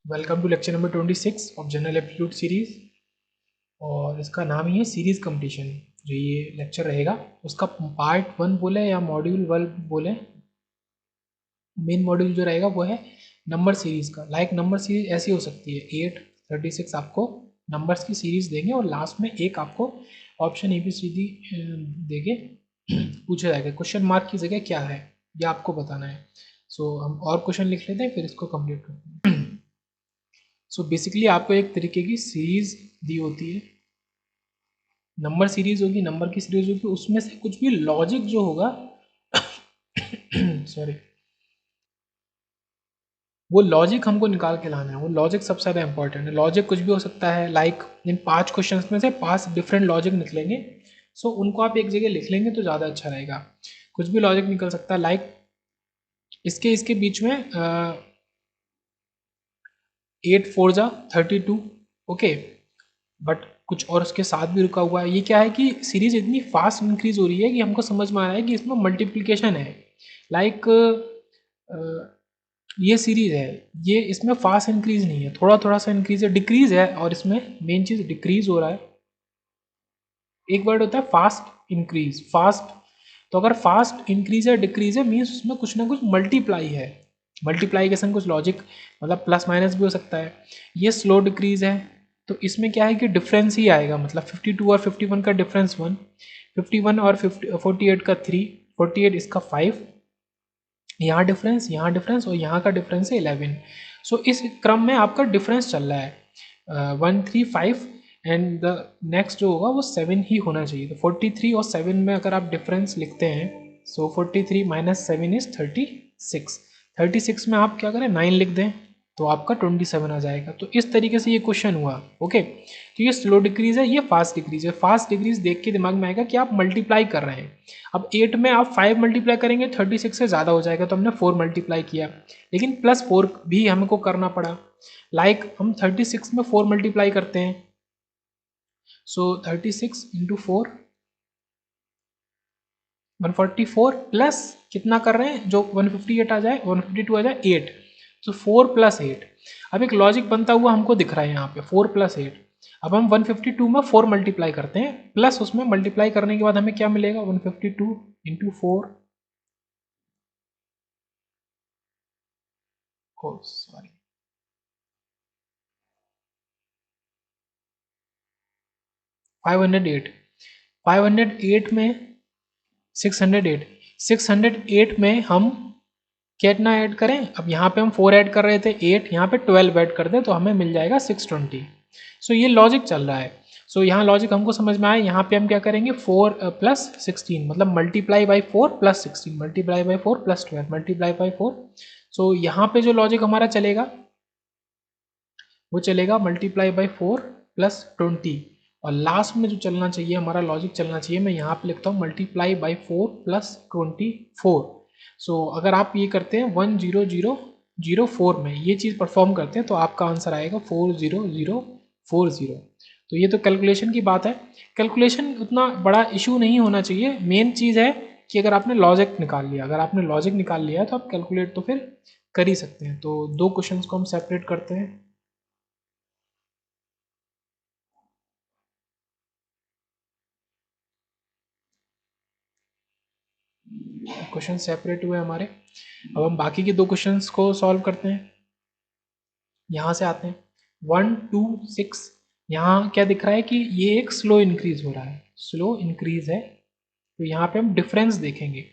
Welcome to lecture number 26 of general aptitude series. और इसका नाम ही है सीरीज कंपटीशन। जो ये लेक्चर रहेगा उसका पार्ट 1 बोले या मॉड्यूल 1 बोले, मेन मॉड्यूल जो रहेगा वो है नंबर सीरीज का। लाइक नंबर सीरीज ऐसी हो सकती है 8, 36 आपको नंबर्स की सीरीज देंगे और लास्ट में एक आपको ऑप्शन ABCD देके पूछा जाएगा। क्वेश्चन मार्क की जगह क्या है ये आपको बताना है। सो हम और क्वेश्चन लिख लेते हैं फिर इसको कंप्लीट करते हैं। सो बेसिकली आपको एक तरीके की सीरीज दी होती है, नंबर सीरीज होगी, नंबर की सीरीज होगी, उसमें से कुछ भी लॉजिक जो होगा सॉरी, वो लॉजिक हमको निकाल के लाना है। वो लॉजिक सबसे ज़्यादा इंपॉर्टेंट है। लॉजिक कुछ भी हो सकता है, लाइक इन 5 क्वेश्चंस में से 5 डिफरेंट लॉजिक निकलेंगे। सो उनको आप एक जगह लिख लेंगे तो ज़्यादा अच्छा रहेगा। कुछ भी लॉजिक निकल सकता है, लाइक इसके इसके बीच में 8 4 जा 32, ओके, बट कुछ और उसके साथ भी रुका हुआ है। ये क्या है कि सीरीज इतनी फास्ट इंक्रीज हो रही है कि हमको समझ में आ रहा है कि इसमें मल्टीप्लिकेशन है। लाइक ये सीरीज है, ये इसमें फास्ट इंक्रीज नहीं है, थोड़ा थोड़ा सा इंक्रीज है, डिक्रीज है। और इसमें मेन चीज डिक्रीज हो रहा है। एक वर्ड होता है फास्ट इंक्रीज, फास्ट। तो अगर फास्ट इंक्रीज है डिक्रीज है मीन्स उसमें कुछ ना कुछ मल्टीप्लाई है। मल्टीप्लाई के संग कुछ लॉजिक, मतलब प्लस माइनस भी हो सकता है। ये स्लो डिक्रीज है तो इसमें क्या है कि डिफरेंस ही आएगा। मतलब 52 और 51 का डिफरेंस 1, 51 और 48 का 3, 48 इसका 5, यहाँ डिफरेंस और यहाँ का डिफरेंस है 11। सो इस क्रम में आपका डिफरेंस चल रहा है 1 3 5 एंड द नेक्स्ट जो होगा वो 7 ही होना चाहिए। तो 43 और 7 में अगर आप डिफरेंस लिखते हैं, सो 43 माइनस 7 इज 36। 36 में आप क्या करें 9 लिख दें तो आपका 27 आ जाएगा। तो इस तरीके से ये क्वेश्चन हुआ, ओके। तो ये स्लो डिक्रीज है, ये फास्ट डिक्रीज है। फास्ट डिक्रीज देख के दिमाग में आएगा कि आप मल्टीप्लाई कर रहे हैं। अब 8 में आप 5 मल्टीप्लाई करेंगे 36 से ज़्यादा हो जाएगा, तो हमने 4 मल्टीप्लाई किया, लेकिन +4 भी हमको करना पड़ा। लाइक हम 36 में 4 मल्टीप्लाई करते हैं, सो 36 इंटू 4 144 प्लस कितना कर रहे हैं जो 158 आ जाए, 152 आ जाए 8, तो 4 + 8। अब एक लॉजिक बनता हुआ हमको दिख रहा है यहाँ पे 4 + 8। अब हम 152 में 4 मल्टीप्लाई करते हैं, प्लस उसमें मल्टीप्लाई करने के बाद हमें क्या मिलेगा 152 इंटू 4, सॉरी 508। 508 में 608, 608 में हम कितना ऐड करें। अब यहाँ पे हम 4 ऐड कर रहे थे, 8 यहाँ पे 12 ऐड कर दें तो हमें मिल जाएगा 620। सो ये लॉजिक चल रहा है। सो यहाँ लॉजिक हमको समझ में आया। यहाँ पे हम क्या करेंगे 4 + 16, मतलब multiply by 4 + 16, multiply by 4 + 12, multiply by 4। सो यहाँ पे जो लॉजिक हमारा चलेगा वो चलेगा मल्टीप्लाई बाई 4 + 20। और लास्ट में जो चलना चाहिए हमारा लॉजिक चलना चाहिए, मैं यहाँ पे लिखता हूँ मल्टीप्लाई बाई 4 + 24। सो अगर आप ये करते हैं 10004 में ये चीज़ परफॉर्म करते हैं तो आपका आंसर आएगा 40040। तो ये तो कैलकुलेशन की बात है। कैलकुलेशन उतना बड़ा इशू नहीं होना चाहिए। मेन चीज़ है कि अगर आपने लॉजिक निकाल लिया, अगर आपने लॉजिक निकाल लिया है तो आप कैलकुलेट तो फिर कर ही सकते हैं। तो दो क्वेश्चंस को हम सेपरेट करते हैं। क्वेश्चन सेपरेट हुए हमारे। अब हम बाकी के दो क्वेश्चंस को सॉल्व करते हैं। यहाँ से आते हैं 1 2 6। यहाँ क्या दिख रहा है कि ये एक स्लो इंक्रीज हो रहा है, स्लो इंक्रीज है। तो यहाँ पे हम डिफरेंस देखेंगे।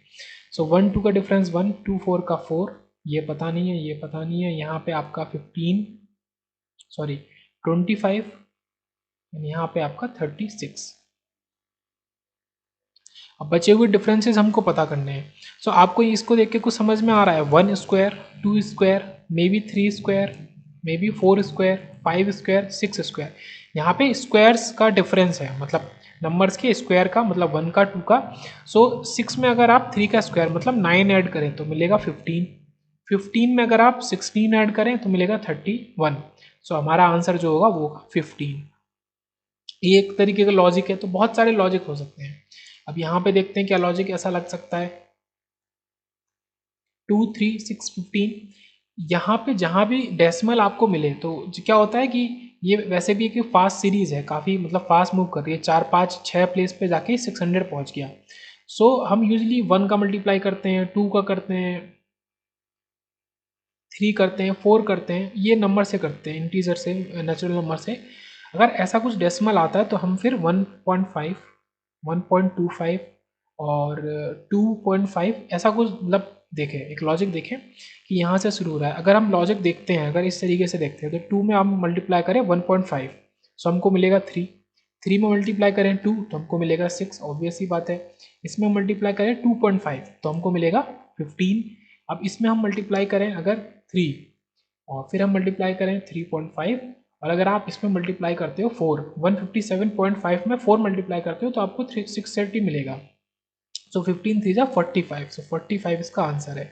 सो 1 2 का डिफरेंस 1, 2 4 का 4, ये पता नहीं है, ये पता नहीं है। यहाँ पे आपका 15, सॉरी 25, यहाँ पे आपका 36। अब बचे हुए डिफरेंसेस हमको पता करने हैं। सो आपको इसको देख के कुछ समझ में आ रहा है 1 square, 2 square, may be 3 square, may be 4 square, 5 square, 6 square. यहाँ पे स्क्वायर्स का डिफरेंस है, मतलब नंबर्स के स्क्वायर का, मतलब 1 का 2 का। सो 6 में अगर आप 3 का स्क्वायर मतलब 9 ऐड करें तो मिलेगा 15। 15 में अगर आप 16 ऐड करें तो मिलेगा 31। सो हमारा आंसर जो होगा वो 15। ये एक तरीके का लॉजिक है। तो बहुत सारे लॉजिक हो सकते हैं। अब यहाँ पे देखते हैं क्या लॉजिक ऐसा लग सकता है। 2 3 6 15, यहाँ पे जहाँ भी डेसिमल आपको मिले तो क्या होता है कि ये वैसे भी एक फास्ट सीरीज है, काफ़ी मतलब फास्ट मूव कर रही है, 4 5 6 प्लेस पे जाके 600 पहुँच गया। सो हम यूजली 1 का मल्टीप्लाई करते हैं, 2 का करते हैं, 3 करते हैं, 4 करते हैं, ये नंबर से करते हैं, इंटीजर से, नेचुरल नंबर से। अगर ऐसा कुछ डेसिमल आता है तो हम फिर 1.5, 1.25 और 2.5 ऐसा कुछ मतलब देखें, एक लॉजिक देखें कि यहाँ से शुरू हो रहा है। अगर हम लॉजिक देखते हैं, अगर इस तरीके से देखते हैं तो 2 में हम मल्टीप्लाई करें 1.5 सो हमको मिलेगा 3, 3 में मल्टीप्लाई करें 2 तो हमको मिलेगा 6, ऑब्वियस ही बात है। इसमें मल्टीप्लाई करें 2.5 तो हमको मिलेगा 15। अब इसमें हम मल्टीप्लाई करें अगर 3 और फिर हम मल्टीप्लाई करें 3.5 और अगर आप इसमें मल्टीप्लाई करते हो 4, 157.5 में 4 मल्टीप्लाई करते हो तो आपको 630 मिलेगा। सो 15 3 जा 45, सो 45 इसका आंसर है।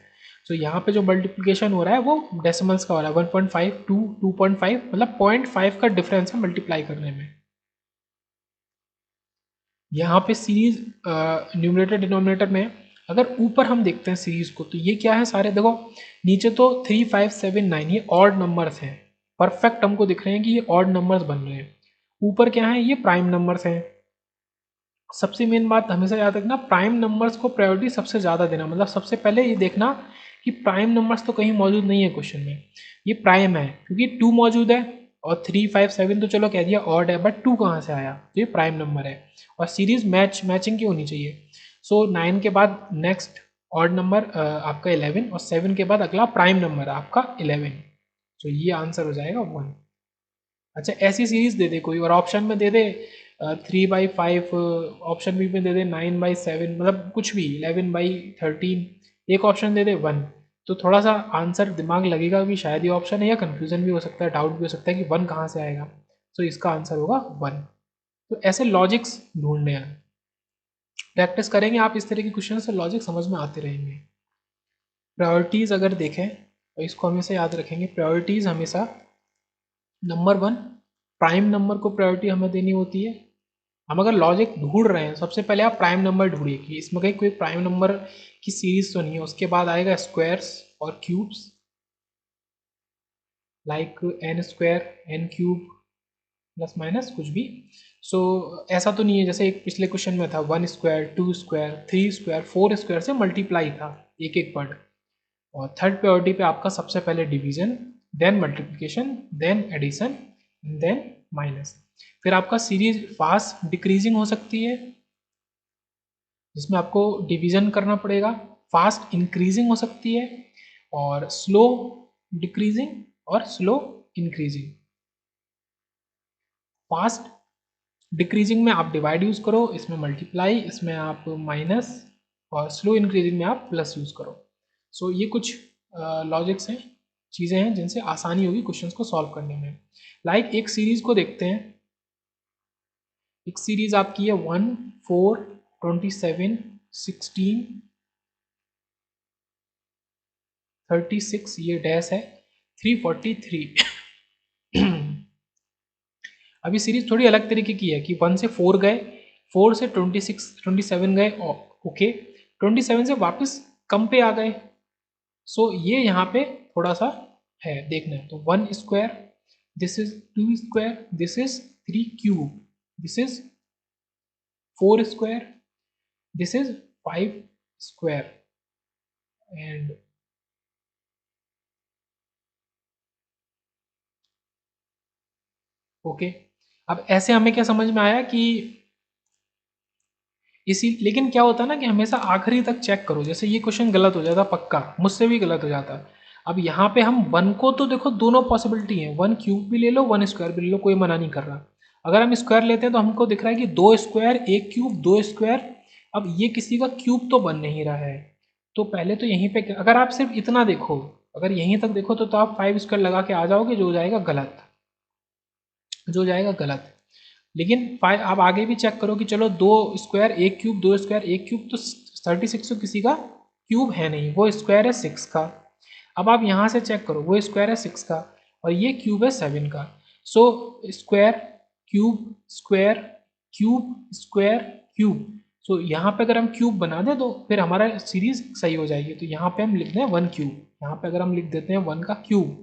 सो यहाँ पे जो मल्टीप्लिकेशन हो रहा है वो डेसिमल्स का हो रहा है, 1.5 टू 2.5 मतलब 0.5 का डिफरेंस है मल्टीप्लाई करने में। यहाँ पे सीरीज न्यूमरेटर डिनोमिनेटर में अगर ऊपर हम देखते हैं सीरीज को तो ये क्या है, सारे देखो नीचे तो 3 5 7 9 ये ऑड नंबर्स हैं, परफेक्ट हमको दिख रहे हैं कि ये ऑड नंबर्स बन रहे हैं। ऊपर क्या है, ये प्राइम नंबर्स हैं। सबसे मेन बात हमेशा याद रखना, प्राइम नंबर्स को प्रायोरिटी सबसे ज़्यादा देना, मतलब सबसे पहले ये देखना कि प्राइम नंबर्स तो कहीं मौजूद नहीं है क्वेश्चन में, ये प्राइम है क्योंकि 2 मौजूद है और 3 5 7 तो चलो कह दिया ऑड है, बट 2 कहाँ से आया, तो ये प्राइम नंबर है और सीरीज मैचिंग की होनी चाहिए। सो 9 के बाद नेक्स्ट ऑड नंबर आपका 11 और 7 के बाद अगला प्राइम नंबर आपका 11, तो ये आंसर हो जाएगा 1। अच्छा ऐसी सीरीज दे दे कोई और ऑप्शन में दे दे 3/5, ऑप्शन बी में दे दे 9/7, मतलब कुछ भी 11/13, एक ऑप्शन दे दे 1, तो थोड़ा सा आंसर दिमाग लगेगा कि शायद ये ऑप्शन है, या कन्फ्यूजन भी हो सकता है, डाउट भी हो सकता है कि 1 कहाँ से आएगा, तो इसका आंसर होगा 1। तो ऐसे लॉजिक्स ढूंढने हैं, प्रैक्टिस करेंगे आप इस तरह के क्वेश्चन से लॉजिक समझ में आते रहेंगे। प्रायोरिटीज़ अगर देखें तो इसको हमेशा याद रखेंगे, प्रायोरिटीज़ हमेशा नंबर 1 प्राइम नंबर को प्रायोरिटी हमें देनी होती है। हम अगर लॉजिक ढूंढ रहे हैं सबसे पहले आप प्राइम नंबर ढूंढिए कि इसमें कहीं कोई प्राइम नंबर की सीरीज तो नहीं है, उसके बाद आएगा स्क्वायर्स और cubes, like n square, n cube, plus minus कुछ भी। सो ऐसा तो नहीं है जैसे एक पिछले क्वेश्चन में था 1 स्क्वायर, 2 स्क्वायर, 3 स्क्वायर, 4 स्क्वायर से मल्टीप्लाई था एक एक वर्ड। और थर्ड प्रायोरिटी पे आपका सबसे पहले division, then multiplication, then addition, then minus. फिर आपका सीरीज फास्ट डिक्रीजिंग हो सकती है जिसमें आपको डिवीजन करना पड़ेगा, फास्ट इंक्रीजिंग हो सकती है और स्लो डिक्रीजिंग और स्लो इंक्रीजिंग। फास्ट डिक्रीजिंग में आप डिवाइड यूज़ करो, इसमें मल्टीप्लाई, इसमें आप माइनस, और स्लो इंक्रीजिंग में आप प्लस यूज़ करो। सो ये कुछ लॉजिक्स हैं, चीज़ें हैं जिनसे आसानी होगी क्वेश्चंस को सॉल्व करने में। लाइक एक सीरीज को देखते हैं, एक सीरीज आपकी है 1 4 27 16 36, ये डैश है 343। अभी सीरीज थोड़ी अलग तरीके की है कि 1 से 4 गए, 4 से 26 27 गए, ओके 27 से वापस कम पे आ गए। सो ये यहाँ पे थोड़ा सा है देखना है, तो 1 square, this is 2 square, this is 3 cube, this is 4 square, this is 5 square and okay. अब ऐसे हमें क्या समझ में आया कि इसी, लेकिन क्या होता है ना कि हमेशा आखिरी तक चेक करो, जैसे ये क्वेश्चन गलत हो जाता पक्का, मुझसे भी गलत हो जाता। अब यहाँ पे हम 1 को तो देखो दोनों पॉसिबिलिटी है, 1 क्यूब भी ले लो 1 स्क्वायर भी ले लो, कोई मना नहीं कर रहा। अगर हम स्क्वायर लेते हैं तो हमको दिख रहा है कि 2 स्क्वायर 1 क्यूब 2 स्क्वायर, अब ये किसी का क्यूब तो बन नहीं रहा है। तो पहले तो यहीं पे अगर आप सिर्फ इतना देखो, अगर यहीं तक देखो तो आप 5 स्क्वायर लगा के आ जाओगे, जो हो जाएगा गलत, जो जाएगा गलत। लेकिन आप आगे भी चेक करो कि चलो 2 स्क्वायर 1 क्यूब 2 स्क्वायर 1 क्यूब, तो 36 तो किसी का क्यूब है नहीं, वो स्क्वायर है 6 का। अब आप यहाँ से चेक करो, वो स्क्वायर है 6 का और ये क्यूब है 7 का। So square cube square cube square cube, so यहाँ पे अगर हम क्यूब बना दें तो फिर हमारा सीरीज सही हो जाएगी। तो यहाँ पे हम लिख दें 1 क्यूब, यहाँ पे अगर हम लिख देते हैं 1 का क्यूब,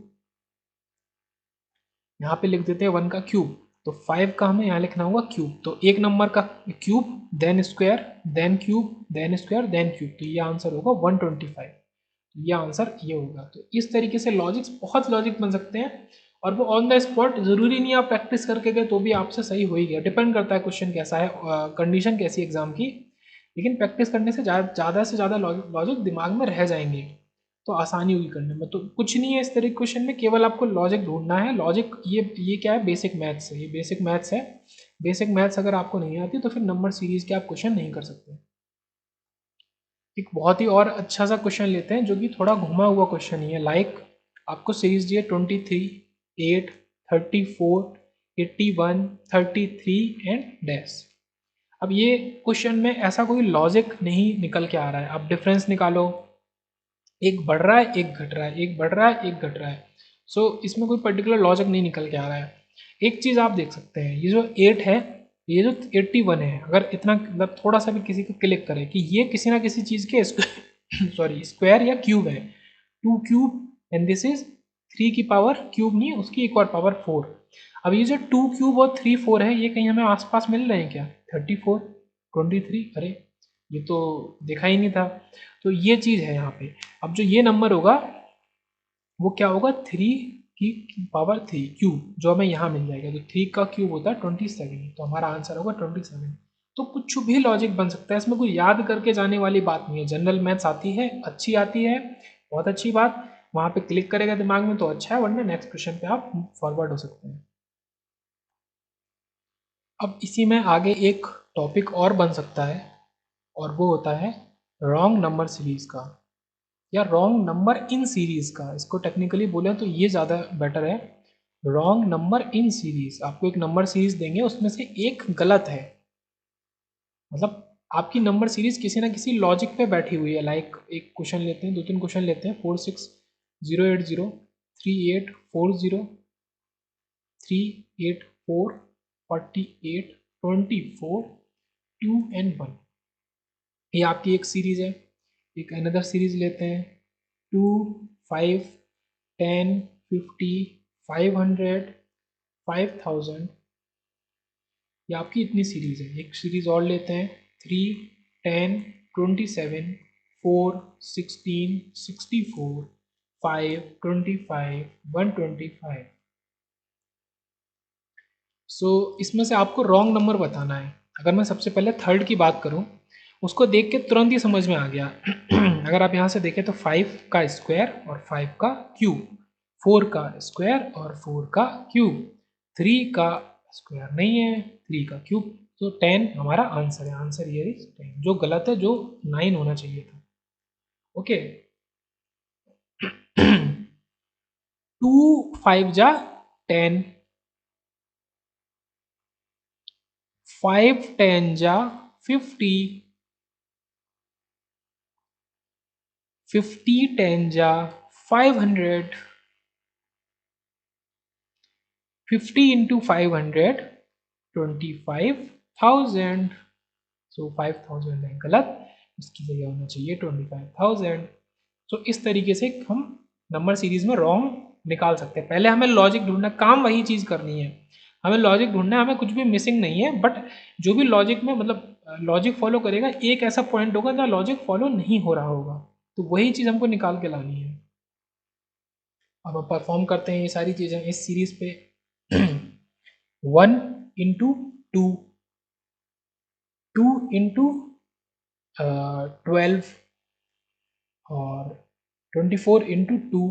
यहाँ पे लिख देते हैं 1 का क्यूब, तो 5 का हमें यहाँ लिखना होगा क्यूब। तो एक नंबर का cube then square then cube then square then cube, तो ये आंसर होगा 125। ये आंसर ये होगा। तो इस तरीके से लॉजिक्स, बहुत लॉजिक बन सकते हैं, और वो ऑन द स्पॉट, जरूरी नहीं आप प्रैक्टिस करके गए तो भी आपसे सही हो ही गया। डिपेंड करता है क्वेश्चन कैसा है, कंडीशन कैसी एग्जाम की, लेकिन प्रैक्टिस करने से ज़्यादा से ज़्यादा लॉजिक दिमाग में रह जाएंगे, तो आसानी होगी करने में। तो कुछ नहीं है इस तरह के क्वेश्चन में, केवल आपको लॉजिक ढूंढना है। लॉजिक ये क्या है, बेसिक मैथ्स है, ये बेसिक मैथ्स है। बेसिक मैथ्स अगर आपको नहीं आती तो फिर नंबर सीरीज के आप क्वेश्चन नहीं कर सकते। एक बहुत ही और अच्छा सा क्वेश्चन लेते हैं जो कि थोड़ा घुमा हुआ क्वेश्चन ही है। लाइक आपको सीरीज दी है 23, 8, 34, 81, 33 एंड डैश। अब ये क्वेश्चन में ऐसा कोई लॉजिक नहीं निकल के आ रहा है। आप डिफरेंस निकालो, एक बढ़ रहा है एक घट रहा है, एक बढ़ रहा है एक घट रहा है। सो इसमें कोई पर्टिकुलर लॉजिक नहीं निकल के आ रहा है। एक चीज़ आप देख सकते हैं, ये जो 8 है, ये जो 81 है, अगर इतना मतलब थोड़ा सा भी किसी को क्लिक करे कि ये किसी ना किसी चीज़ के सॉरी स्क्वायर या क्यूब है, 2 क्यूब एंड दिस इज 3 की पावर क्यूब नहीं है, उसकी एक और पावर 4। अब ये जो 2 क्यूब और 3 4 है, ये कहीं हमें आसपास मिल रहे हैं क्या? 34, 23, अरे ये तो देखा ही नहीं था। तो ये चीज़ है यहाँ पे। अब जो ये नंबर होगा वो क्या होगा, 3 की पावर 3 क्यूब, जो हमें यहाँ मिल जाएगा। तो 3 का क्यूब होता है 27, तो हमारा आंसर होगा 27। तो कुछ भी लॉजिक बन सकता है, इसमें कोई याद करके जाने वाली बात नहीं है। जनरल मैथ्स आती है, अच्छी आती है, बहुत अच्छी बात। वहाँ पे क्लिक करेगा दिमाग में तो अच्छा है, वरना नेक्स्ट क्वेश्चन पे आप फॉरवर्ड हो सकते हैं। अब इसी में आगे एक टॉपिक और बन सकता है, और वो होता है रॉन्ग नंबर सीरीज का, या रॉन्ग नंबर इन सीरीज का। इसको टेक्निकली बोले तो ये ज़्यादा बेटर है। रॉन्ग नंबर इन सीरीज, आपको एक नंबर सीरीज देंगे, उसमें से एक गलत है, मतलब आपकी नंबर सीरीज किसी ना किसी लॉजिक पे बैठी हुई है। लाइक एक क्वेश्चन लेते हैं, 2-3 क्वेश्चन लेते हैं, 46 080 3840 384 48 24 2 and 1, ये आपकी एक सीरीज है। एक अनदर सीरीज लेते हैं, 2 5 10 50 500 5000, ये आपकी इतनी सीरीज है। एक सीरीज और लेते हैं, 3 10 27 4 16 64 5 25 125। सो इसमें से आपको रॉन्ग नंबर बताना है। अगर मैं सबसे पहले थर्ड की बात करूं, उसको देख के तुरंत ही समझ में आ गया। अगर आप यहाँ से देखें तो 5 का स्क्वायर और 5 का क्यूब, 4 का स्क्वायर और 4 का क्यूब, 3 का स्क्वायर नहीं है, 3 का क्यूब। तो 10 हमारा आंसर है। आंसर ये 10, जो गलत है, जो 9 होना चाहिए था। ओके। 2 5 जा 10, 5 10 जा 50, 50 10 जा 500, 50 into 500 25,000। सो 5,000 है गलत, इसकी जगह होना चाहिए 25,000। सो इस तरीके से हम नंबर सीरीज में रॉन्ग निकाल सकते हैं। पहले हमें लॉजिक ढूंढना, काम वही चीज़ करनी है, हमें लॉजिक ढूंढना है, हमें कुछ भी मिसिंग नहीं है। बट जो भी लॉजिक में मतलब लॉजिक फॉलो करेगा, एक ऐसा पॉइंट होगा जहाँ लॉजिक फॉलो नहीं हो रहा होगा, तो वही चीज़ हमको निकाल के लानी है। अब हम परफॉर्म करते हैं ये सारी चीज़ें इस सीरीज पे। 1 into 2, 2 into 12, और 24 into 2,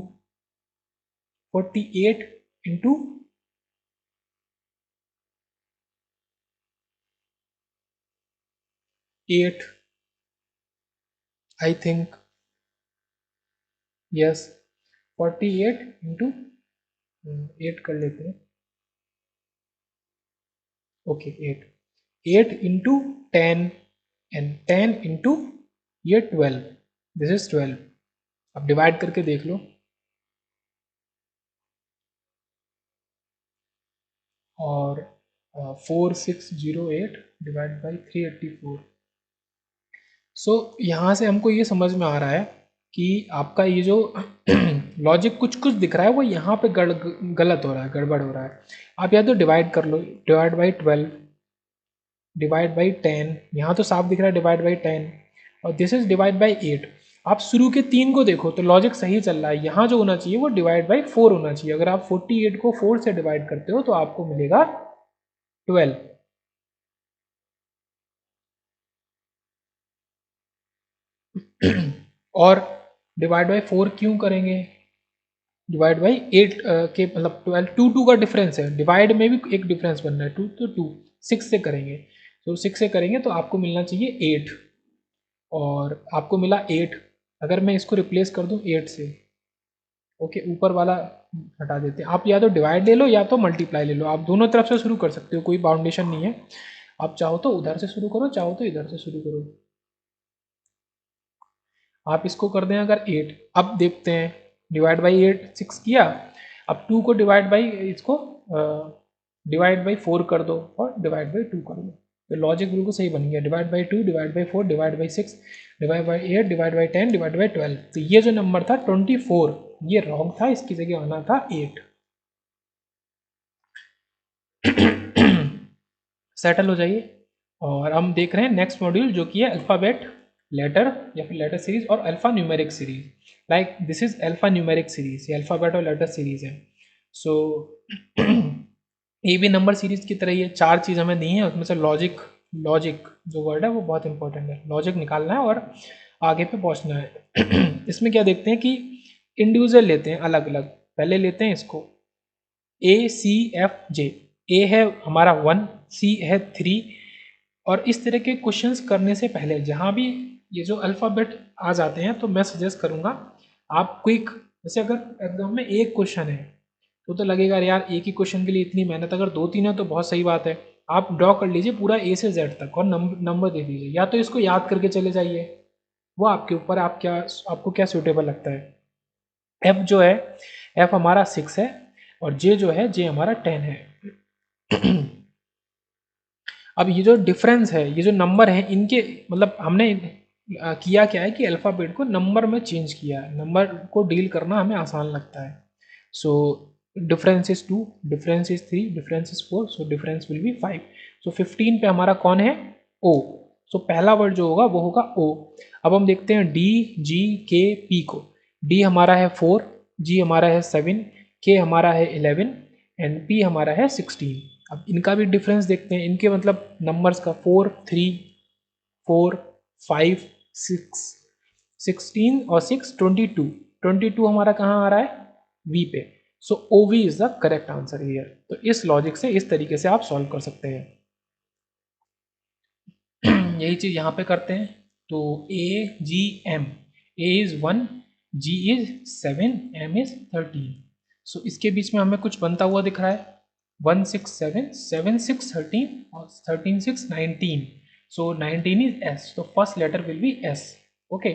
48 into 8, I think, yes, 48 into 8 कर लेते हैं। ओके, 8, 8 into 10 एंड 10 into ये 12, दिस इज 12। अब डिवाइड करके देख लो, और 4608 डिवाइड बाई 384, यहाँ से हमको ये समझ में आ रहा है कि आपका ये जो लॉजिक कुछ कुछ दिख रहा है वो यहाँ पे गलत हो रहा है, गड़बड़ हो रहा है। आप या तो डिवाइड कर लो, डिवाइड बाई 12, डिवाइड बाई 10, यहाँ तो साफ दिख रहा है डिवाइड बाई 10, और दिस इज डिवाइड बाई 8। आप शुरू के 3 को देखो तो लॉजिक सही चल रहा है, यहाँ जो होना चाहिए वो डिवाइड बाई 4 होना चाहिए। अगर आप 48 को 4 से डिवाइड करते हो तो आपको मिलेगा 12। और डिवाइड बाई 4 क्यों करेंगे? डिवाइड बाई 8 के मतलब 12, 2 का डिफरेंस है, डिवाइड में भी एक डिफरेंस बनना है, 2 तो 2, 6 से करेंगे, तो 6 से करेंगे तो आपको मिलना चाहिए 8, और आपको मिला 8। अगर मैं इसको रिप्लेस कर दूं 8 से, ओके, ऊपर वाला हटा देते हैं। आप या तो डिवाइड ले लो या तो मल्टीप्लाई ले लो, आप दोनों तरफ से शुरू कर सकते हो, कोई बाउंडेशन नहीं है। आप चाहो तो उधर से शुरू करो, चाहो तो इधर से शुरू करो। आप इसको कर दें अगर 8, अब देखते हैं डिवाइड बाई 8 6 किया, अब 2 को डिवाइड बाई इसको डिवाइड बाई 4 कर दो और डिवाइड बाई 2 कर दो, तो लॉजिक बिल्कुल सही बन गया। Divide by 2, divide by 4, divide by 6, divide by 8, divide by 10, divide by 12। तो ये जो नंबर था 24, ये रॉन्ग था, इसकी जगह आना था 8। सेटल हो जाइए। और हम देख रहे हैं नेक्स्ट मॉड्यूल जो कि है अल्फ़ाबेट, लेटर या फिर लेटर सीरीज और alpha numeric series. Like this is alpha numeric series, ये अल्फ़ाबेट और लेटर सीरीज है। सो ये भी नंबर सीरीज की तरह ही है, 4 चीज़ हमें दी हैं, उसमें से लॉजिक, लॉजिक जो वर्ड है वो बहुत इंपॉर्टेंट है, लॉजिक निकालना है और आगे पे पहुंचना है। इसमें क्या देखते हैं कि इंडिविजुअल लेते हैं अलग अलग, पहले लेते हैं इसको ACFJ। ए है हमारा 1, सी है 3, और इस तरह के क्वेश्चंस करने से पहले जहाँ भी ये जो अल्फ़ाबेट आ जाते हैं तो मैं सजेस्ट करूँगा आप क्विक, जैसे अगर एग्जाम में एक क्वेश्चन है तो लगेगा यार एक ही क्वेश्चन के लिए इतनी मेहनत, अगर 2-3 है तो बहुत सही बात है। आप ड्रॉ कर लीजिए पूरा ए से जेड तक और नंबर दे दीजिए, या तो इसको याद करके चले जाइए, वो आपके ऊपर, आप क्या, आपको क्या सूटेबल लगता है। एफ जो है, एफ हमारा 6 है, और जे जो है, जे हमारा 10 है। अब ये जो डिफरेंस है, ये जो नंबर है इनके, मतलब हमने किया क्या है कि अल्फ़ाबेट को नंबर में चेंज किया है, नंबर को डील करना हमें आसान लगता है। So difference is 2, difference is 3, difference is 4, so difference will be 5। सो 15 पे हमारा कौन है? ओ। सो पहला वर्ड जो होगा वो होगा ओ। अब हम देखते हैं डी, जी, के, पी को। डी हमारा है 4, जी हमारा है 7, के हमारा है 11 एंड पी हमारा है 16। अब इनका भी डिफरेंस देखते हैं, इनके मतलब नंबर्स का 4, 3, 4, 5, 6, 16 और 6, 22। 22 हमारा कहाँ आ रहा है? वी पे। So O V is the correct answer here. तो इस लॉजिक से, इस तरीके से आप सॉल्व कर सकते हैं। यही चीज यहाँ पे करते हैं। तो A G M, A is 1, G is 7, M is 13। So इसके बीच में हमें कुछ बनता हुआ दिख रहा है, 1 6 7, 7 6 13 और 13 6 19। So 19 is S, so first letter will be S. Okay,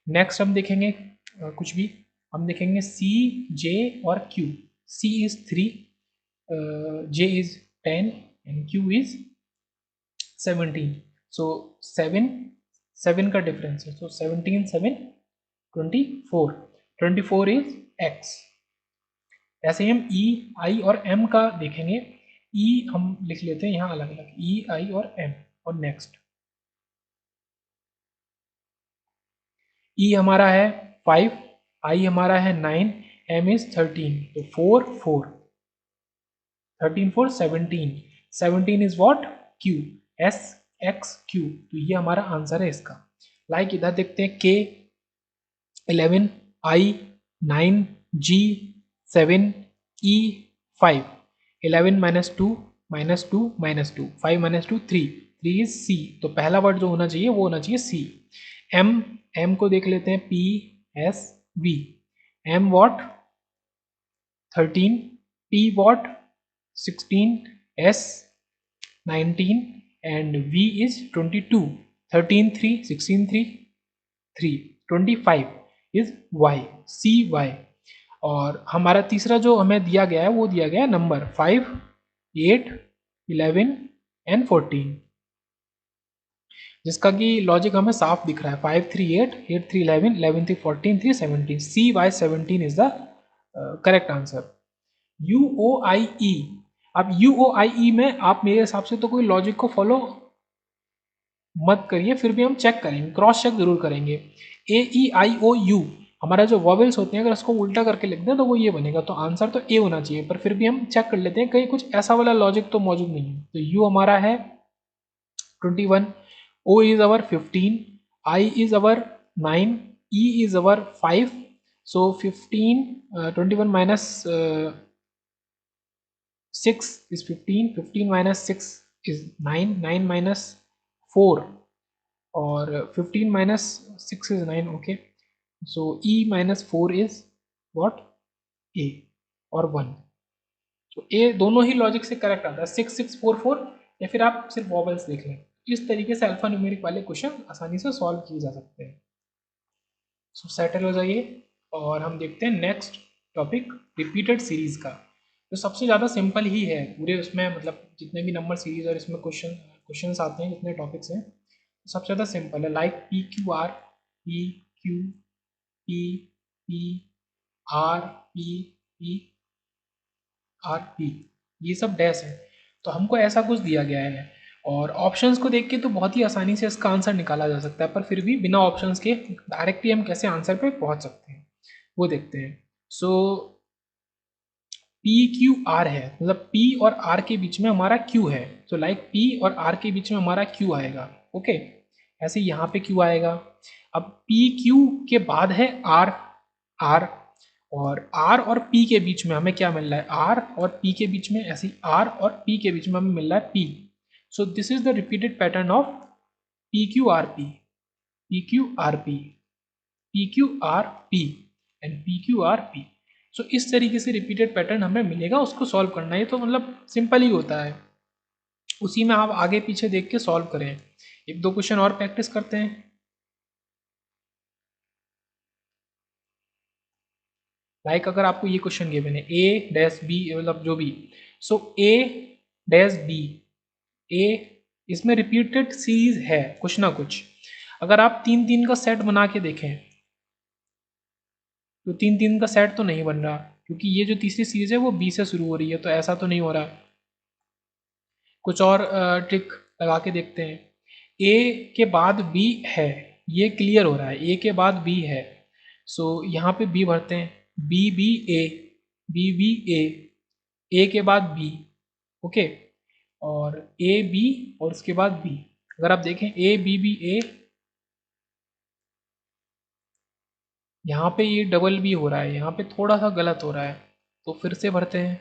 next हम देखेंगे कुछ भी, हम देखेंगे सी, जे और Q. C is 3, J is 10 and Q is 17। So 7 7 का डिफरेंस है, सो 17 7 24, 24 इज एक्स। ऐसे ही हम ई, आई और एम का देखेंगे। ई हम लिख लेते हैं यहाँ अलग अलग, ई, आई और एम। और नेक्स्ट ई हमारा है 5, आई हमारा है 9, एम इज 13, तो 4 4, 13 4 17, 17 is what? Q, S x Q, तो ये हमारा आंसर है इसका। लाइक इधर देखते हैं के 11, I 9, G 7, E 5, 11 minus 2 minus 2 minus 2, 5 minus 2 3, 3 is C. तो पहला वर्ड जो होना चाहिए वो होना चाहिए सी। एम, एम को देख लेते हैं, P S V. M what? 13, P what? 16, S 19 and V is 22। 13 3, 16 3, 3, 25 is Y, C Y. और हमारा तीसरा जो हमें दिया गया है वो दिया गया है नंबर 5, 8, 11 एंड 14। जिसका कि लॉजिक हमें साफ दिख रहा है 5 3 8 8 3 11 11 3 14 3 17 C Y 17 is the correct answer. U O I E, अब यू ओ आई ई में आप मेरे हिसाब से तो कोई लॉजिक को फॉलो मत करिए, फिर भी हम चेक करेंगे, क्रॉस चेक जरूर करेंगे। ए ई आई ओ यू हमारा जो वॉवेल्स होते हैं अगर इसको उल्टा करके लिख दें तो वो ये बनेगा, तो आंसर तो ए होना चाहिए, पर फिर भी हम चेक कर लेते हैं कहीं कुछ ऐसा वाला लॉजिक तो मौजूद नहीं है। तो यू हमारा है 21, O is our 15, I is our 9, E is our 5. So 15, 21 minus 6 is 15, 15 minus 6 is 9, 9 minus 4 or 15 minus 6 is 9, okay. So E minus 4 is what? A और 1. तो ए दोनों ही लॉजिक से करेक्ट आता है 6644, या फिर आप सिर्फ वॉबल्स देख लें। इस तरीके से अल्फा न्यूमेरिक वाले क्वेश्चन आसानी से सॉल्व किए जा सकते हैं। सो सेटल हो जाइए और हम देखते हैं नेक्स्ट टॉपिक रिपीटेड सीरीज का। तो सबसे ज़्यादा सिंपल ही है पूरे उसमें, मतलब जितने भी नंबर सीरीज और इसमें क्वेश्चन आते हैं, जितने टॉपिक्स हैं सबसे ज़्यादा सिंपल है। Like P Q R, P Q, P P R, P R P, ये सब डैश है। तो हमको ऐसा कुछ दिया गया है और ऑप्शंस को देख के तो बहुत ही आसानी से इसका आंसर निकाला जा सकता है, पर फिर भी बिना ऑप्शंस के डायरेक्टली हम कैसे आंसर पे पहुंच सकते हैं वो देखते हैं। सो पी क्यू आर है, मतलब पी और आर के बीच में हमारा क्यू है, तो लाइक पी और आर के बीच में हमारा क्यू आएगा, ओके। ऐसे यहाँ पे क्यू आएगा। अब पी क्यू के बाद है आर, आर और आर और पी के बीच में हमें क्या मिल रहा है, आर और पी के बीच में, ऐसे आर और पी के बीच में हमें मिल रहा है P. So this is the repeated pattern of P Q R P, P Q R P, P Q R P and P Q R P. So इस तरीके से रिपीटेड पैटर्न हमें मिलेगा, उसको सॉल्व करना है, तो मतलब सिंपल ही होता है, उसी में आप आगे पीछे देख के सॉल्व करें। एक दो क्वेश्चन और प्रैक्टिस करते हैं। लाइक अगर आपको ये क्वेश्चन गिवन है ए डैश बी, मतलब जो भी, सो ए डैश बी, ए इसमें रिपीटेड सीरीज है कुछ ना कुछ। अगर आप 3 3 का सेट बना के देखें तो 3 3 का सेट तो नहीं बन रहा, क्योंकि ये जो तीसरी सीरीज है वो बी से शुरू हो रही है, तो ऐसा तो नहीं हो रहा। कुछ और ट्रिक लगा के देखते हैं। ए के बाद बी है, ये क्लियर हो रहा है, ए के बाद बी है, सो यहाँ पे बी भरते हैं, बी बी ए, बी बी ए के बाद बी, ओके, और ए बी और उसके बाद बी। अगर आप देखें ए बी बी ए, यहाँ पे ये डबल बी हो रहा है, यहाँ पे थोड़ा सा गलत हो रहा है, तो फिर से भरते हैं,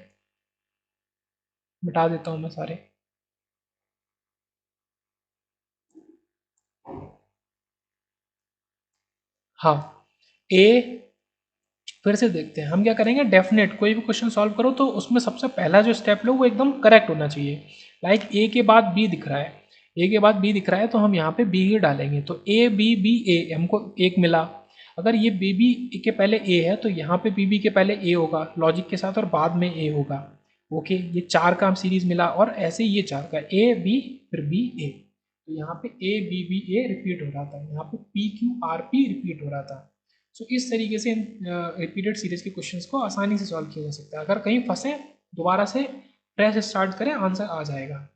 मिटा देता हूँ मैं सारे। हाँ, ए, फिर से देखते हैं हम क्या करेंगे। डेफिनेट कोई भी क्वेश्चन सॉल्व करो तो उसमें सबसे पहला जो स्टेप लो वो एकदम करेक्ट होना चाहिए। लाइक ए के बाद बी दिख रहा है, ए के बाद बी दिख रहा है, तो हम यहाँ पे बी ही डालेंगे, तो ए बी बी ए हमको एक मिला। अगर ये बी बी के पहले ए है तो यहाँ पे बी बी के पहले ए होगा लॉजिक के साथ और बाद में ए होगा, ओके। ये 4 का हम सीरीज मिला और ऐसे ये 4 का ए बी फिर बी ए, तो यहाँ पे A B B A repeat हो रहा था, यहाँ पे P Q R P repeat हो रहा था। सो इस तरीके से रिपीटेड सीरीज के क्वेश्चंस को आसानी से सॉल्व किया जा सकता है। अगर कहीं फंसे दोबारा से प्रेस स्टार्ट करें, आंसर आ जाएगा।